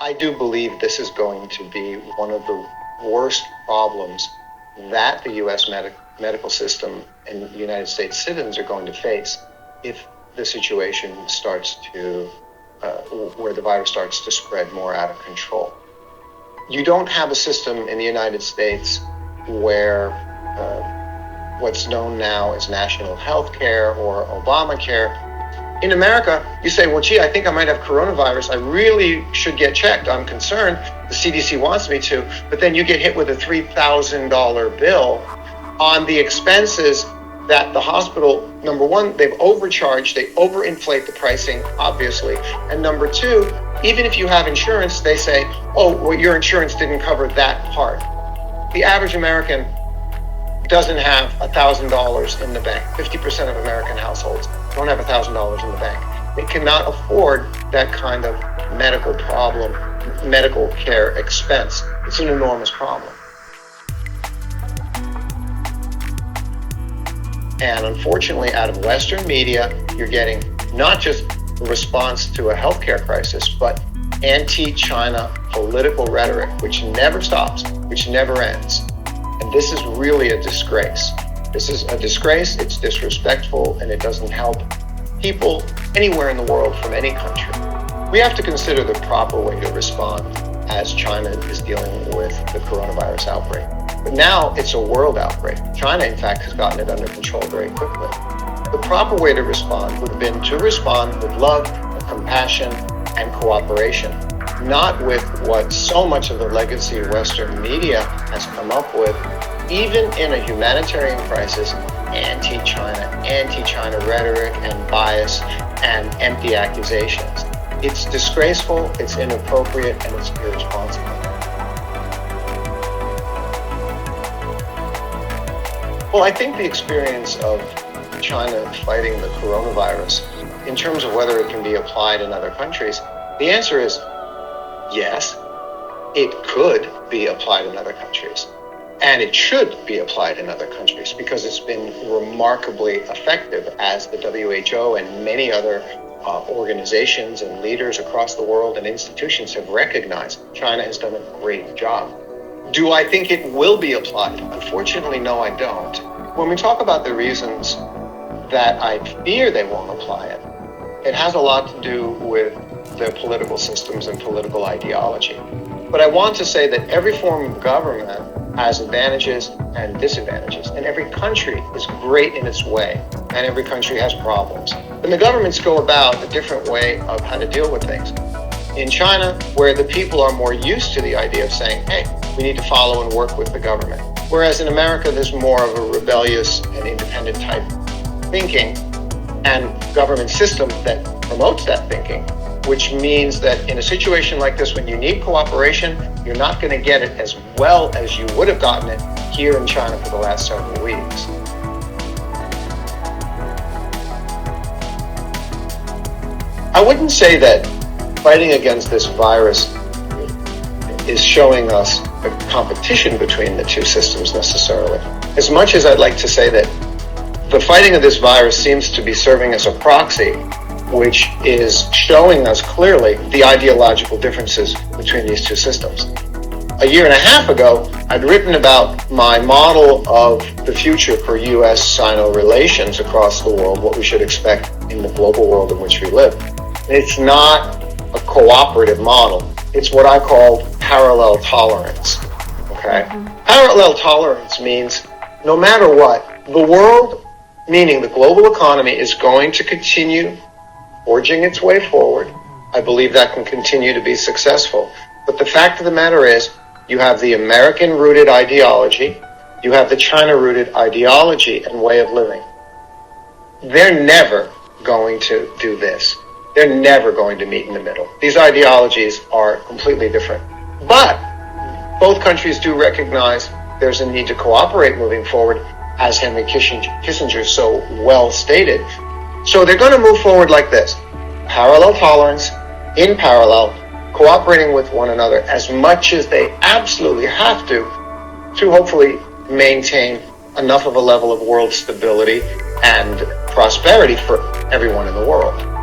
I do believe this is going to be one of the worst problems that the U.S. medical system and United States citizens are going to face if the situation starts to, where the virus starts to spread more out of control. You don't have a system in the United States where what's known now as national health care or Obamacare. In America, you say, well, gee, I think I might have coronavirus. I really should get checked. I'm concerned. The CDC wants me to. But then you get hit with a $3,000 bill on the expenses that the hospital, number one, they've overcharged. They overinflate the pricing, obviously. And number two, even if you have insurance, they say, oh, well, your insurance didn't cover that part. The average American doesn't have $1,000 in the bank. 50% of American households don't have $1,000 in the bank. They cannot afford that kind of medical problem, medical care expense. It's an enormous problem. And unfortunately, out of Western media, you're getting not just a response to a healthcare crisis, but anti-China political rhetoric, which never stops, which never ends. And this is really a disgrace. This is a disgrace, it's disrespectful, and it doesn't help people anywhere in the world from any country. We have to consider the proper way to respond as China is dealing with the coronavirus outbreak. But now it's a world outbreak. China, in fact, has gotten it under control very quickly. The proper way to respond would have been to respond with love, compassion, and cooperation, not with what so much of the legacy Western media has come up with, even in a humanitarian crisis, anti-China rhetoric and bias and empty accusations. It's disgraceful, it's inappropriate, and it's irresponsible. Well, I think the experience of China fighting the coronavirus, in terms of whether it can be applied in other countries, the answer is yes, it could be applied in other countries. And it should be applied in other countries because it's been remarkably effective, as the WHO and many other organizations and leaders across the world and institutions have recognized. China has done a great job. Do I think it will be applied? Unfortunately, no, I don't. When we talk about the reasons that I fear they won't apply it, it has a lot to do with their political systems and political ideology. But I want to say that every form of government has advantages and disadvantages, and every country is great in its way, and every country has problems. And the governments go about a different way of how to deal with things. In China, where the people are more used to the idea of saying, hey, we need to follow and work with the government. Whereas in America, there's more of a rebellious and independent type thinking and government system that promotes that thinking, which means that in a situation like this, when you need cooperation, you're not going to get it as well as you would have gotten it here in China for the last several weeks. I wouldn't say that fighting against this virus is showing us a competition between the two systems necessarily. As much as I'd like to say that the fighting of this virus seems to be serving as a proxy, which is showing us clearly the ideological differences between these two systems. A year and a half ago, I'd written about my model of the future for U.S.-Sino relations across the world, what we should expect in the global world in which we live. It's not a cooperative model. It's what I call parallel tolerance. Okay? Parallel tolerance means no matter what, the world, meaning the global economy, is going to continue forging its way forward. I believe that can continue to be successful. But the fact of the matter is, you have the American-rooted ideology, you have the China-rooted ideology and way of living. They're never going to do this. They're never going to meet in the middle. These ideologies are completely different. But both countries do recognize there's a need to cooperate moving forward, as Henry Kissinger so well stated. So they're going to move forward like this. Parallel tolerance, in parallel, cooperating with one another as much as they absolutely have to hopefully maintain enough of a level of world stability and prosperity for everyone in the world.